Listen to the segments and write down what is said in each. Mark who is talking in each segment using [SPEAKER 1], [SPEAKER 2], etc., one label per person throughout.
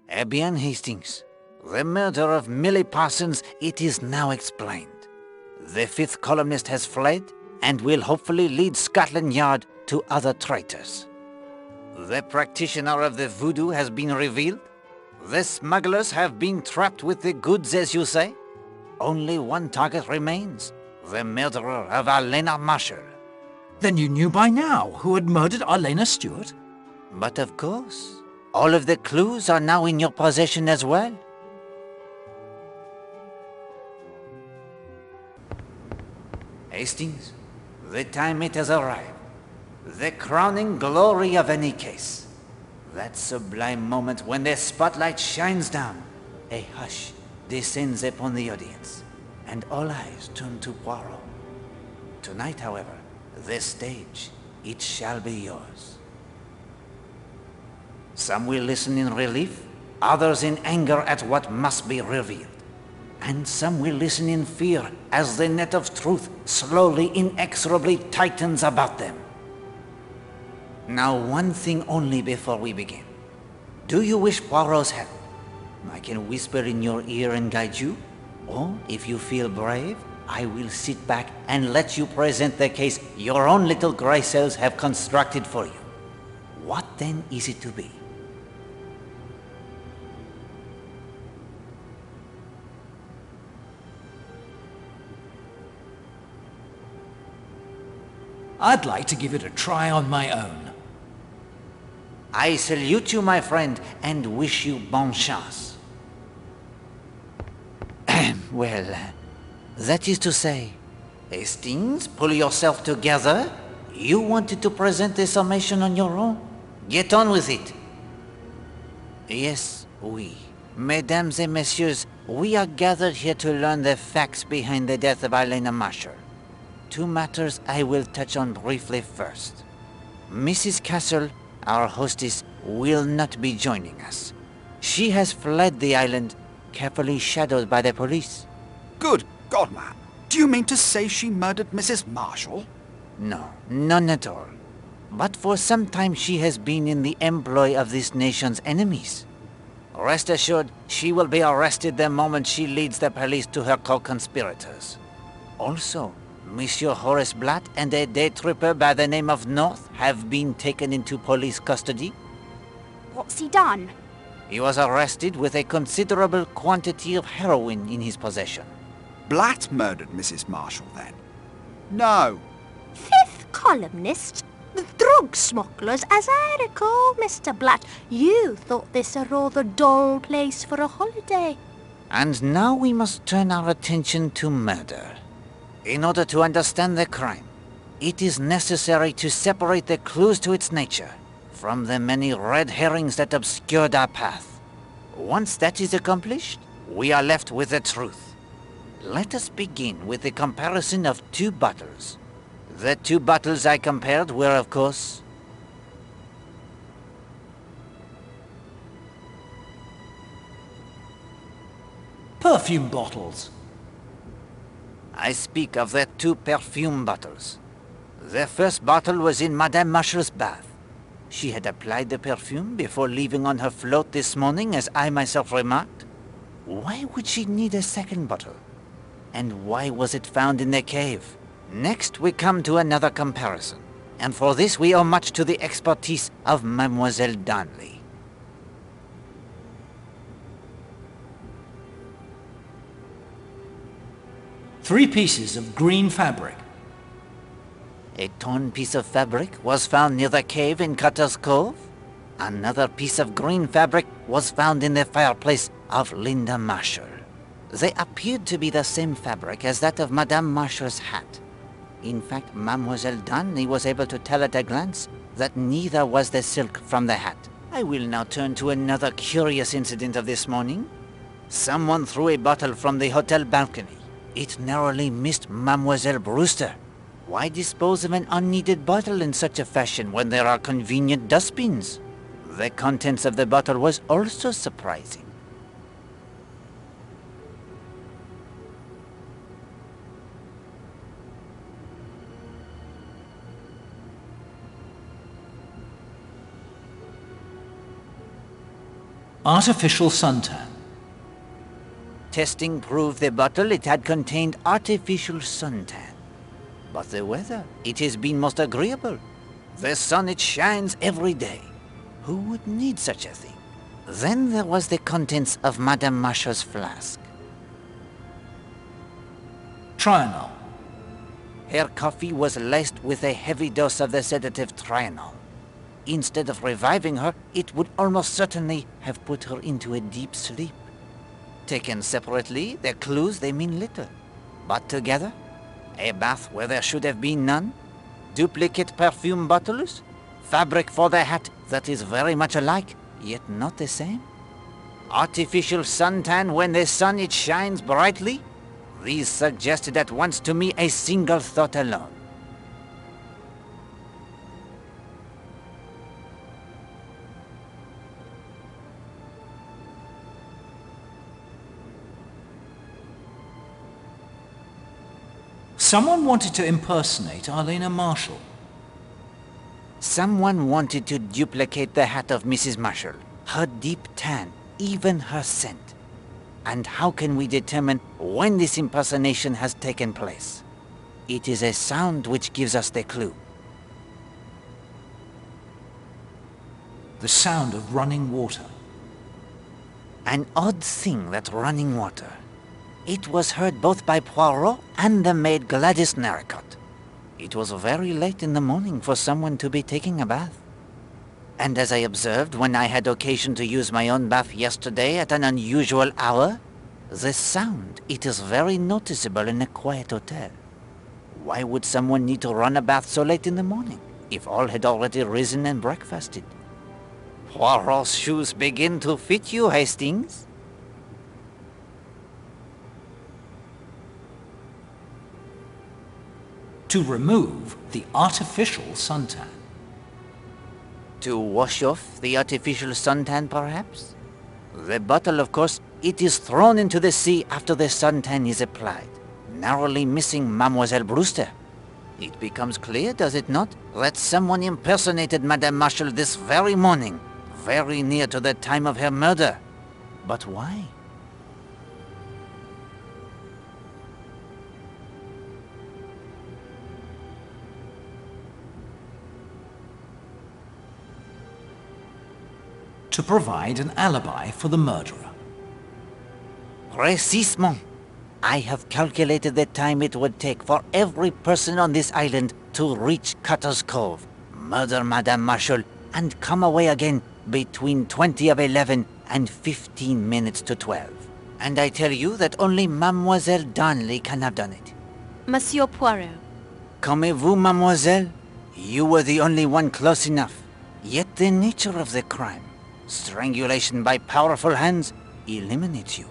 [SPEAKER 1] Eh bien, Hastings. The murder of Millie Parsons, it is now explained. The fifth columnist has fled and will hopefully lead Scotland Yard to other traitors. The practitioner of the voodoo has been revealed. The smugglers have been trapped with the goods, as you say. Only one target remains, the murderer of Elena Marshall.
[SPEAKER 2] Then you knew by now who had murdered Elena Stewart?
[SPEAKER 1] But of course, all of the clues are now in your possession as well. Hastings, the time it has arrived. The crowning glory of any case. That sublime moment when the spotlight shines down. A hush descends upon the audience, and all eyes turn to Poirot. Tonight, however, the stage, it shall be yours. Some will listen in relief, others in anger at what must be revealed. And some will listen in fear as the net of truth slowly, inexorably tightens about them. Now, one thing only before we begin. Do you wish Poirot's help? I can whisper in your ear and guide you. Or, if you feel brave, I will sit back and let you present the case your own little grey cells have constructed for you. What then is it to be?
[SPEAKER 2] I'd like to give it a try on my own.
[SPEAKER 1] I salute you, my friend, and wish you bonne chance. Well, that is to say, Hastings, pull yourself together. You wanted to present the summation on your own. Get on with it. Yes, we. Mesdames et messieurs, we are gathered here to learn the facts behind the death of Elena Marshall. Two matters I will touch on briefly first. Mrs. Castle, our hostess, will not be joining us. She has fled the island, carefully shadowed by the police.
[SPEAKER 3] Good God, man. Do you mean to say she murdered Mrs. Marshall?
[SPEAKER 1] No, none at all. But for some time she has been in the employ of this nation's enemies. Rest assured, she will be arrested the moment she leads the police to her co-conspirators. Also, Monsieur Horace Blatt and a day tripper by the name of North have been taken into police custody.
[SPEAKER 4] What's he done?
[SPEAKER 1] He was arrested with a considerable quantity of heroin in his possession.
[SPEAKER 3] Blatt murdered Mrs. Marshall, then? No.
[SPEAKER 4] Fifth columnist? The drug smugglers, as I recall, Mr. Blatt. You thought this a rather dull place for a holiday.
[SPEAKER 1] And now we must turn our attention to murder. In order to understand the crime, it is necessary to separate the clues to its nature from the many red herrings that obscured our path. Once that is accomplished, we are left with the truth. Let us begin with the comparison of two bottles. The two bottles I compared were, of course,
[SPEAKER 2] Perfume bottles.
[SPEAKER 1] I speak of the two perfume bottles. The first bottle was in Madame Marshall's bath. She had applied the perfume before leaving on her float this morning, as I myself remarked. Why would she need a second bottle? And why was it found in the cave? Next, we come to another comparison. And for this, we owe much to the expertise of Mademoiselle Darnley.
[SPEAKER 2] 3 pieces of green fabric.
[SPEAKER 1] A torn piece of fabric was found near the cave in Cutter's Cove. Another piece of green fabric was found in the fireplace of Linda Marshall. They appeared to be the same fabric as that of Madame Marshall's hat. In fact, Mademoiselle Darnley was able to tell at a glance that neither was the silk from the hat. I will now turn to another curious incident of this morning. Someone threw a bottle from the hotel balcony. It narrowly missed Mademoiselle Brewster. Why dispose of an unneeded bottle in such a fashion when there are convenient dustbins? The contents of the bottle was also surprising.
[SPEAKER 2] Artificial suntan.
[SPEAKER 1] Testing proved the bottle it had contained artificial suntan. But the weather, it has been most agreeable. The sun, it shines every day. Who would need such a thing? Then there was the contents of Madame Masher's flask.
[SPEAKER 2] Trianol.
[SPEAKER 1] Her coffee was laced with a heavy dose of the sedative Trianol. Instead of reviving her, it would almost certainly have put her into a deep sleep. Taken separately, their clues, they mean little. But together, a bath where there should have been none, duplicate perfume bottles, fabric for the hat that is very much alike, yet not the same, artificial suntan when the sun it shines brightly. These suggested at once to me a single thought alone.
[SPEAKER 2] Someone wanted to impersonate Elena Marshall.
[SPEAKER 1] Someone wanted to duplicate the hat of Mrs. Marshall, her deep tan, even her scent. And how can we determine when this impersonation has taken place? It is a sound which gives us the clue.
[SPEAKER 2] The sound of running water.
[SPEAKER 1] An odd thing, that running water. It was heard both by Poirot and the maid Gladys Narracott. It was very late in the morning for someone to be taking a bath. And as I observed when I had occasion to use my own bath yesterday at an unusual hour, the sound, it is very noticeable in a quiet hotel. Why would someone need to run a bath so late in the morning, if all had already risen and breakfasted? Poirot's shoes begin to fit you, Hastings.
[SPEAKER 2] To remove the artificial suntan.
[SPEAKER 1] To wash off the artificial suntan, perhaps? The bottle, of course, it is thrown into the sea after the suntan is applied, narrowly missing Mademoiselle Brewster. It becomes clear, does it not, that someone impersonated Madame Marshall this very morning, very near to the time of her murder. But why?
[SPEAKER 2] To provide an alibi for the murderer.
[SPEAKER 1] Précisément. I have calculated the time it would take for every person on this island to reach Cutter's Cove, murder Madame Marshall, and come away again between 20 of 11 and 15 minutes to 12. And I tell you that only Mademoiselle Darnley can have done it.
[SPEAKER 4] Monsieur Poirot.
[SPEAKER 1] Comme-vous, mademoiselle? You were the only one close enough. Yet the nature of the crime, strangulation by powerful hands, eliminates you.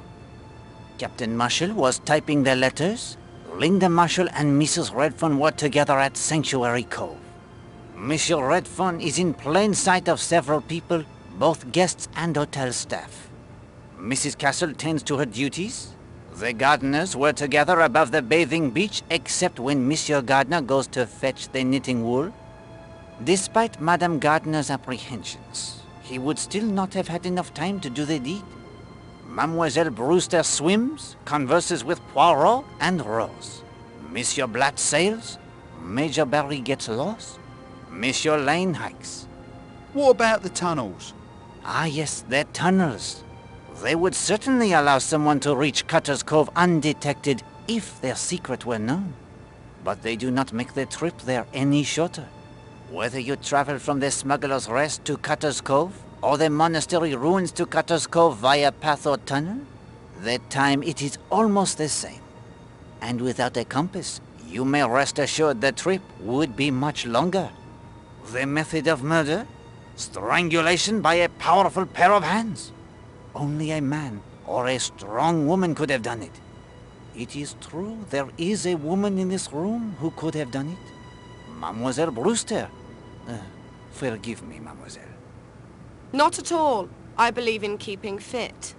[SPEAKER 1] Captain Marshall was typing the letters. Linda Marshall and Mrs. Redfern were together at Sanctuary Cove. Monsieur Redfern is in plain sight of several people, both guests and hotel staff. Mrs. Castle tends to her duties. The gardeners were together above the bathing beach, except when Monsieur Gardner goes to fetch the knitting wool. Despite Madame Gardner's apprehensions, he would still not have had enough time to do the deed. Mademoiselle Brewster swims, converses with Poirot and Rose. Monsieur Blatt sails. Major Barry gets lost. Monsieur Lane hikes.
[SPEAKER 3] What about the tunnels?
[SPEAKER 1] Ah yes, they're tunnels. They would certainly allow someone to reach Cutter's Cove undetected if their secret were known. But they do not make the trip there any shorter. Whether you travel from the Smuggler's Rest to Cutter's Cove, or the monastery ruins to Cutter's Cove via path or tunnel, the time it is almost the same. And without a compass, you may rest assured the trip would be much longer. The method of murder? Strangulation by a powerful pair of hands. Only a man or a strong woman could have done it. It is true there is a woman in this room who could have done it. Mademoiselle Brewster. Forgive me, mademoiselle.
[SPEAKER 5] Not at all. I believe in keeping fit.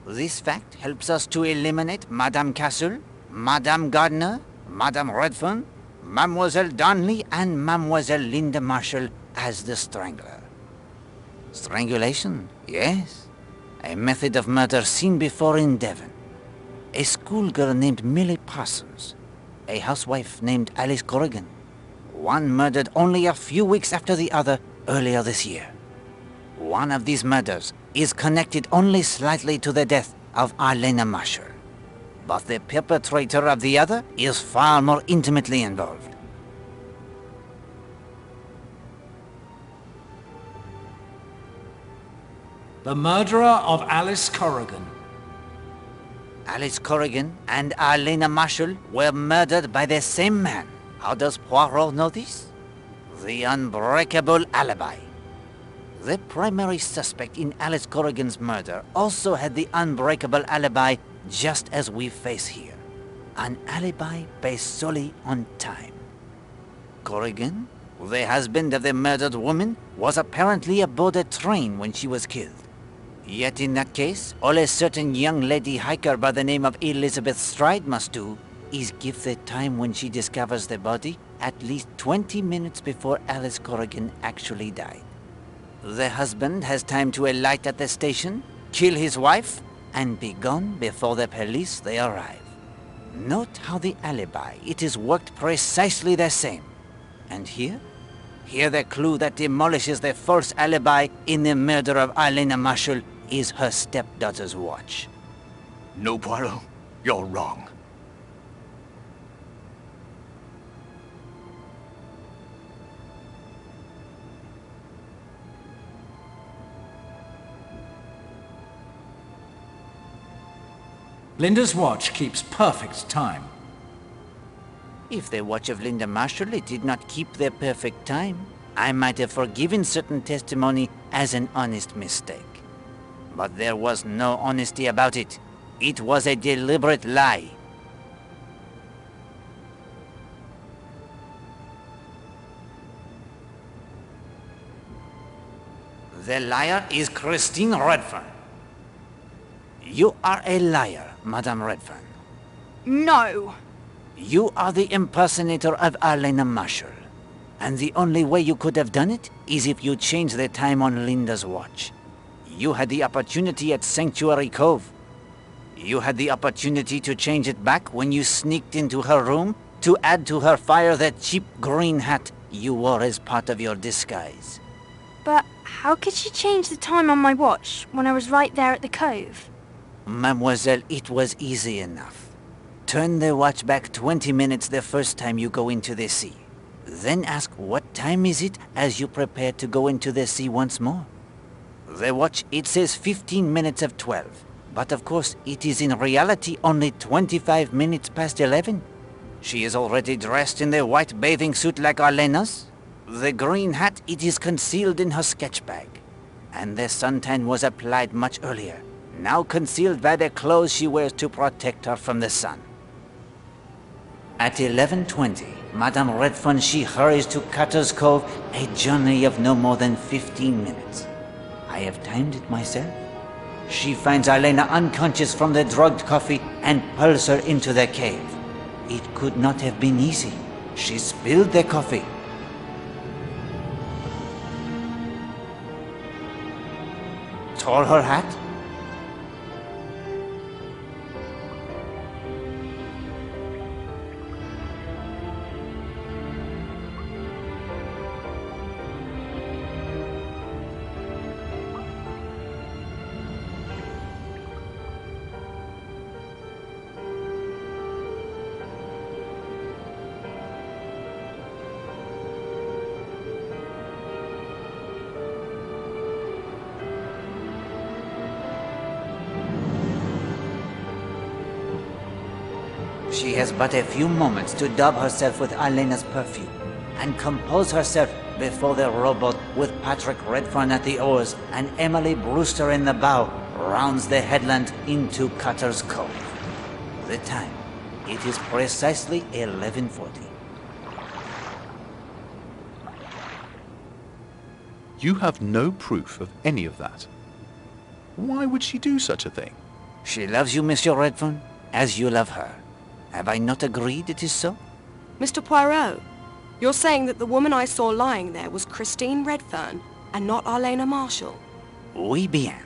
[SPEAKER 1] This fact helps us to eliminate Madame Castle, Madame Gardner, Madame Redfern, Mademoiselle Darnley, and Mademoiselle Linda Marshall as the strangler. Strangulation, yes. A method of murder seen before in Devon. A schoolgirl named Millie Parsons. A housewife named Alice Corrigan. One murdered only a few weeks after the other earlier this year. One of these murders is connected only slightly to the death of Arlena Marshall. But the perpetrator of the other is far more intimately involved.
[SPEAKER 2] The murderer of Alice Corrigan.
[SPEAKER 1] Alice Corrigan and Arlena Marshall were murdered by the same man. How does Poirot know this? The unbreakable alibi. The primary suspect in Alice Corrigan's murder also had the unbreakable alibi just as we face here. An alibi based solely on time. Corrigan, the husband of the murdered woman, was apparently aboard a train when she was killed. Yet in that case, all a certain young lady hiker by the name of Elizabeth Stride must do is give the time when she discovers the body at least 20 minutes before Alice Corrigan actually died. The husband has time to alight at the station, kill his wife, and be gone before the police they arrive. Note how the alibi, it is worked precisely the same. And here the clue that demolishes the false alibi in the murder of Arlena Marshall is her stepdaughter's watch.
[SPEAKER 6] No, Poirot, you're wrong.
[SPEAKER 2] Linda's watch keeps perfect time.
[SPEAKER 1] If the watch of Linda Marshall did not keep their perfect time, I might have forgiven certain testimony as an honest mistake. But there was no honesty about it. It was a deliberate lie. The liar is Christine Redfern. You are a liar, Madame Redfern.
[SPEAKER 5] No.
[SPEAKER 1] You are the impersonator of Arlena Marshall. And the only way you could have done it is if you changed the time on Linda's watch. You had the opportunity at Sanctuary Cove. You had the opportunity to change it back when you sneaked into her room to add to her fire that cheap green hat you wore as part of your disguise.
[SPEAKER 7] But how could she change the time on my watch when I was right there at the cove?
[SPEAKER 1] Mademoiselle, it was easy enough. Turn the watch back 20 minutes the first time you go into the sea. Then ask what time is it as you prepare to go into the sea once more. The watch, it says 15 minutes of 12. But of course, it is in reality only 25 minutes past 11. She is already dressed in the white bathing suit like Arlena's. The green hat, it is concealed in her sketch bag. And the suntan was applied much earlier, now concealed by the clothes she wears to protect her from the sun. At 11:20, Madame Redfern, she hurries to Cutter's Cove, a journey of no more than 15 minutes. I have timed it myself. She finds Arlena unconscious from the drugged coffee and pulls her into the cave. It could not have been easy. She spilled the coffee. Tore her hat? She has but a few moments to dab herself with Arlena's perfume and compose herself before the rowboat with Patrick Redfern at the oars and Emily Brewster in the bow rounds the headland into Cutter's Cove. The time, it is precisely 11:40.
[SPEAKER 8] You have no proof of any of that. Why would she do such a thing?
[SPEAKER 1] She loves you, Monsieur Redfern, as you love her. Have I not agreed it is so?
[SPEAKER 5] Mr. Poirot, you're saying that the woman I saw lying there was Christine Redfern and not Arlena Marshall?
[SPEAKER 1] Oui bien.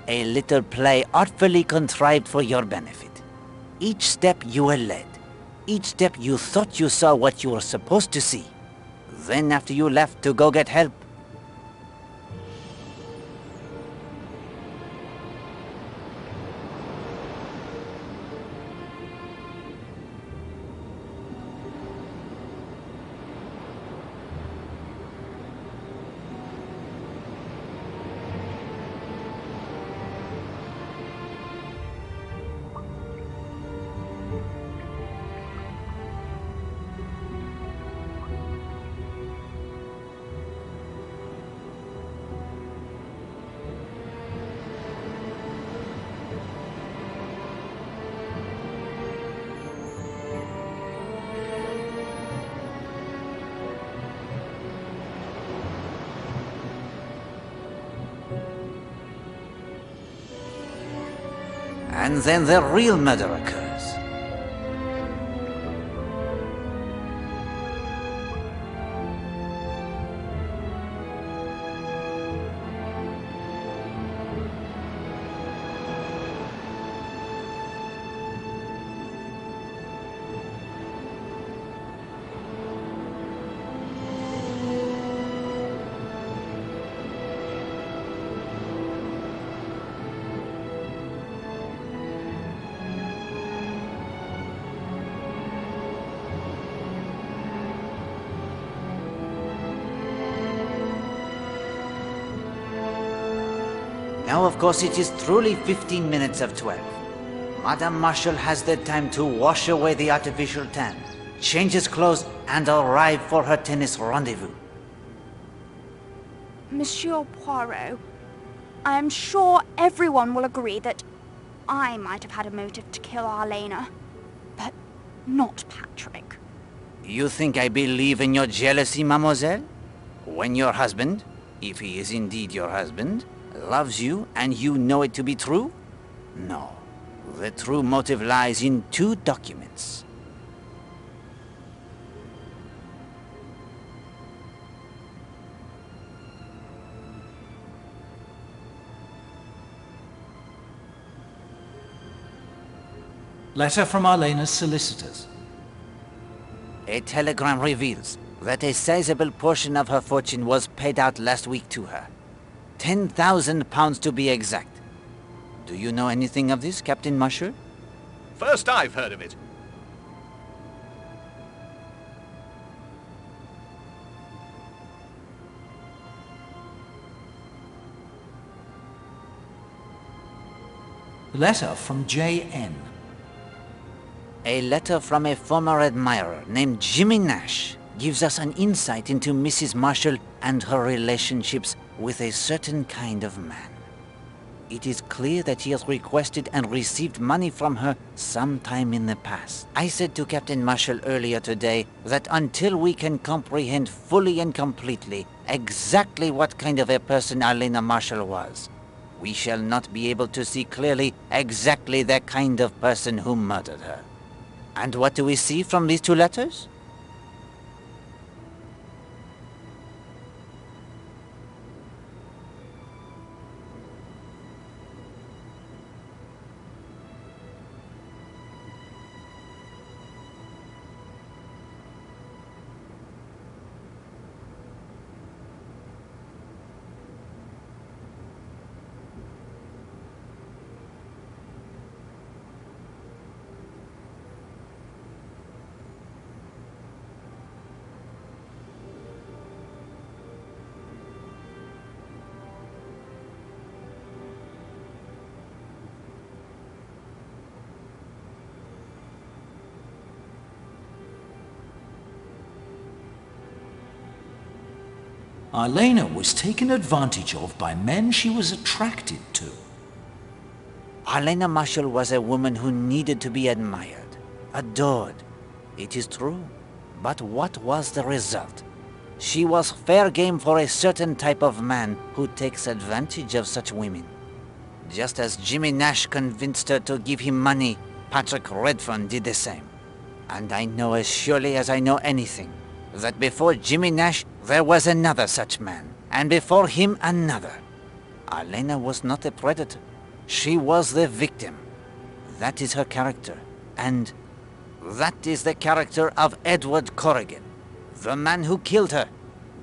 [SPEAKER 1] A little play artfully contrived for your benefit. Each step you were led. Each step you thought you saw what you were supposed to see. Then after you left to go get help, and then the real murder occurs. Now, of course, it is truly 15 minutes of 12. Madame Marshall has the time to wash away the artificial tan, change his clothes, and arrive for her tennis rendezvous.
[SPEAKER 7] Monsieur Poirot, I am sure everyone will agree that I might have had a motive to kill Arlena, but not Patrick.
[SPEAKER 1] You think I believe in your jealousy, mademoiselle? When your husband, if he is indeed your husband, loves you and you know it to be true? No. The true motive lies in two documents.
[SPEAKER 2] Letter from Arlena's solicitors.
[SPEAKER 1] A telegram reveals that a sizable portion of her fortune was paid out last week to her. 10,000 pounds to be exact. Do you know anything of this, Captain Marshall?
[SPEAKER 6] First I've heard of it.
[SPEAKER 2] Letter from J.N.
[SPEAKER 1] A letter from a former admirer named Jimmy Nash gives us an insight into Mrs. Marshall and her relationships with a certain kind of man. It is clear that he has requested and received money from her sometime in the past. I said to Captain Marshall earlier today that until we can comprehend fully and completely exactly what kind of a person Arlena Marshall was, we shall not be able to see clearly exactly the kind of person who murdered her. And what do we see from these two letters?
[SPEAKER 2] Arlena was taken advantage of by men she was attracted to.
[SPEAKER 1] Arlena Marshall was a woman who needed to be admired, adored. It is true. But what was the result? She was fair game for a certain type of man who takes advantage of such women. Just as Jimmy Nash convinced her to give him money, Patrick Redfern did the same. And I know as surely as I know anything, that before Jimmy Nash there was another such man, and before him another. Arlena was not a predator. She was the victim. That is her character. And that is the character of Edward Corrigan, the man who killed her,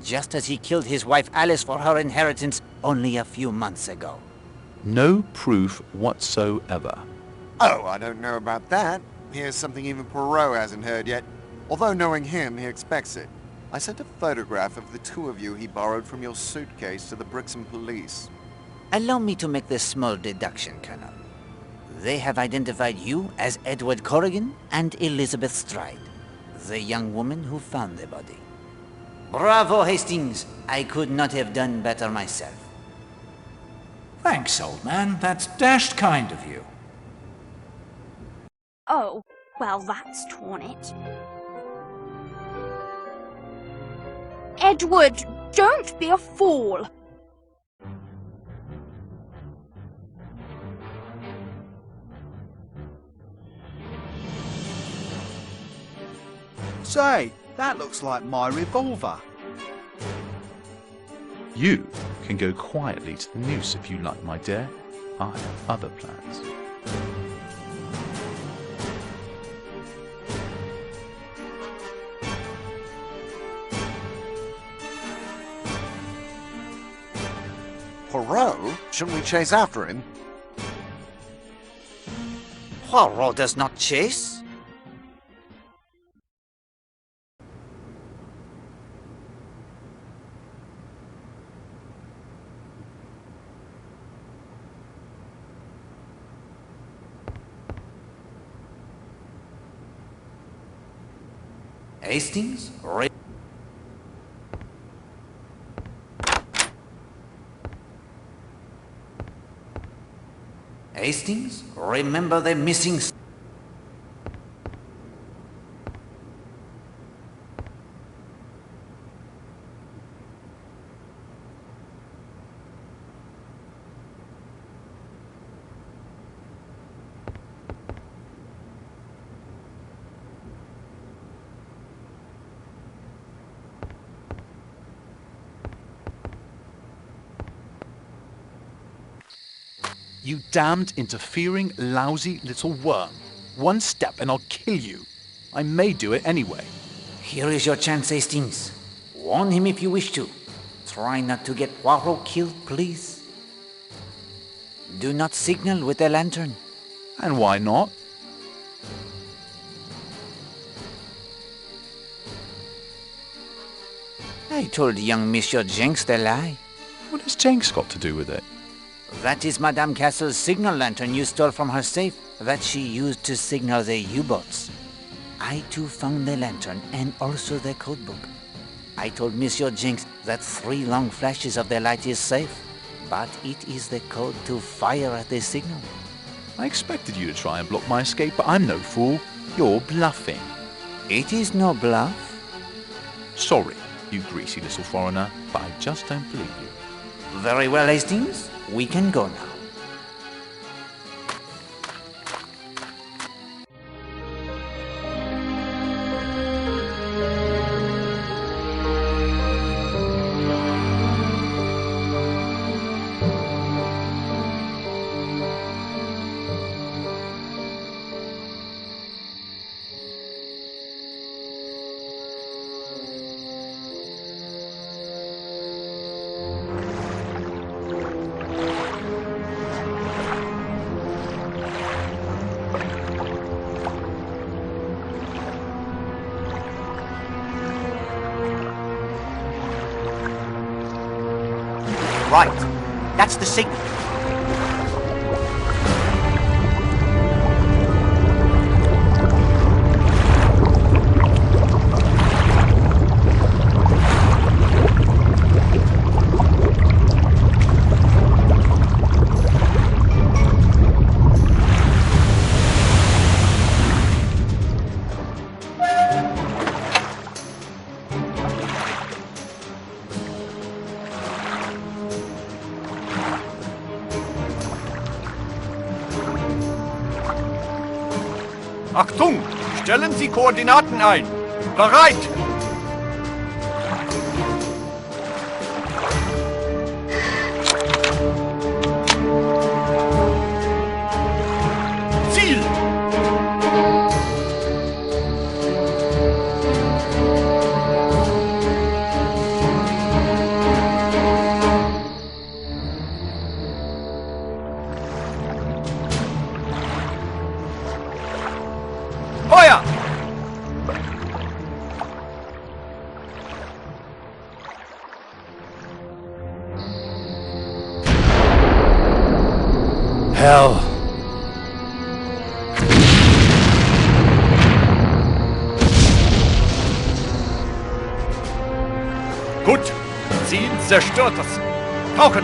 [SPEAKER 1] just as he killed his wife Alice for her inheritance only a few months ago.
[SPEAKER 8] No proof whatsoever.
[SPEAKER 9] Oh, I don't know about that. Here's something even Poirot hasn't heard yet. Although knowing him, he expects it. I sent a photograph of the two of you he borrowed from your suitcase to the Brixham police.
[SPEAKER 1] Allow me to make this small deduction, Colonel. They have identified you as Edward Corrigan and Elizabeth Stride, the young woman who found the body. Bravo, Hastings! I could not have done better myself.
[SPEAKER 2] Thanks, old man. That's dashed kind of you.
[SPEAKER 7] Oh, well, that's torn it. Edward, don't be a fool.
[SPEAKER 3] Say, that looks like my revolver.
[SPEAKER 8] You can go quietly to the noose if you like, my dear. I have other plans.
[SPEAKER 9] Poirot? Shouldn't we chase after him?
[SPEAKER 1] Poirot does not chase. Hastings? Hastings, remember the missing...
[SPEAKER 8] You damned, interfering, lousy little worm. One step and I'll kill you. I may do it anyway.
[SPEAKER 1] Here is your chance, Hastings. Warn him if you wish to. Try not to get Poirot killed, please. Do not signal with a lantern.
[SPEAKER 8] And why not?
[SPEAKER 1] I told young Monsieur Jenks the lie.
[SPEAKER 8] What has Jenks got to do with it?
[SPEAKER 1] That is Madame Castle's signal lantern you stole from her safe, that she used to signal the U-boats. I too found the lantern and also the codebook. I told Monsieur Jenks that 3 long flashes of the light is safe, but it is the code to fire at the signal.
[SPEAKER 8] I expected you to try and block my escape, but I'm no fool. You're bluffing.
[SPEAKER 1] It is no bluff.
[SPEAKER 8] Sorry, you greasy little foreigner, but I just don't believe you.
[SPEAKER 1] Very well, Hastings. We can go now.
[SPEAKER 3] Right. That's the signal.
[SPEAKER 6] Achtung! Stellen Sie Koordinaten ein! Bereit!
[SPEAKER 8] hell?
[SPEAKER 6] Gut, Ziel zerstörtes. Tauchen!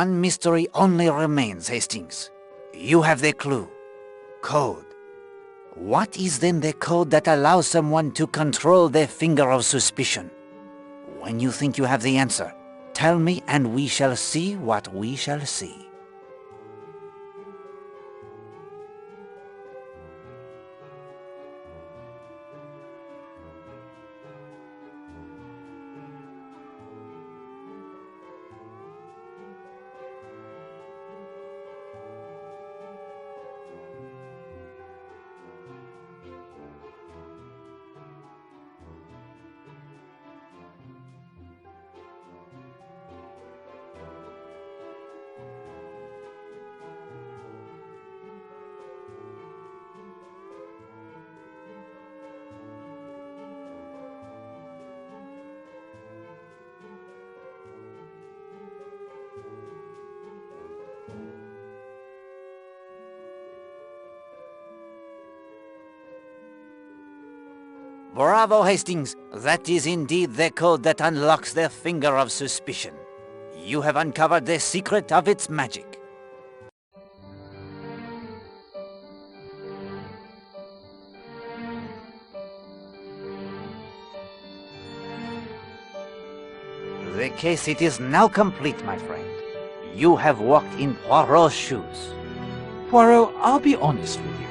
[SPEAKER 1] One mystery only remains, Hastings. You have the clue. Code. What is then the code that allows someone to control their finger of suspicion? When you think you have the answer, tell me and we shall see what we shall see. Bravo, Hastings! That is indeed the code that unlocks their finger of suspicion. You have uncovered the secret of its magic. The case it is now complete, my friend. You have walked in Poirot's shoes.
[SPEAKER 2] Poirot, I'll be honest with you.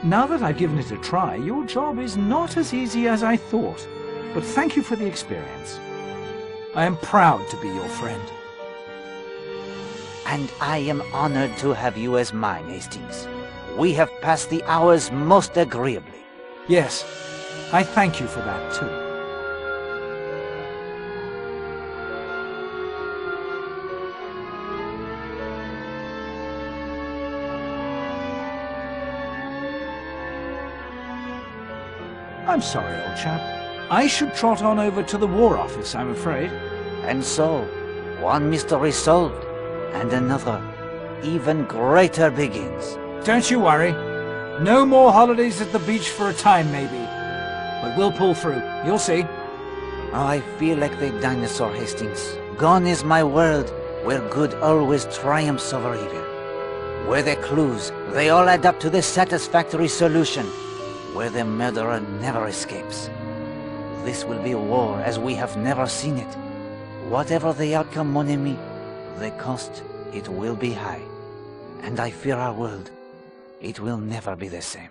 [SPEAKER 2] Now that I've given it a try, your job is not as easy as I thought. But thank you for the experience. I am proud to be your friend.
[SPEAKER 1] And I am honored to have you as mine, Hastings. We have passed the hours most agreeably.
[SPEAKER 2] Yes, I thank you for that too. I'm sorry, old chap. I should trot on over to the War Office, I'm afraid.
[SPEAKER 1] And so, one mystery solved, and another, even greater, begins.
[SPEAKER 2] Don't you worry. No more holidays at the beach for a time, maybe. But we'll pull through. You'll see.
[SPEAKER 1] Oh, I feel like the dinosaur, Hastings. Gone is my world, where good always triumphs over evil. Where the clues, they all add up to the satisfactory solution. Where the murderer never escapes. This will be a war as we have never seen it. Whatever the outcome, mon ami, the cost, it will be high. And I fear our world, it will never be the same.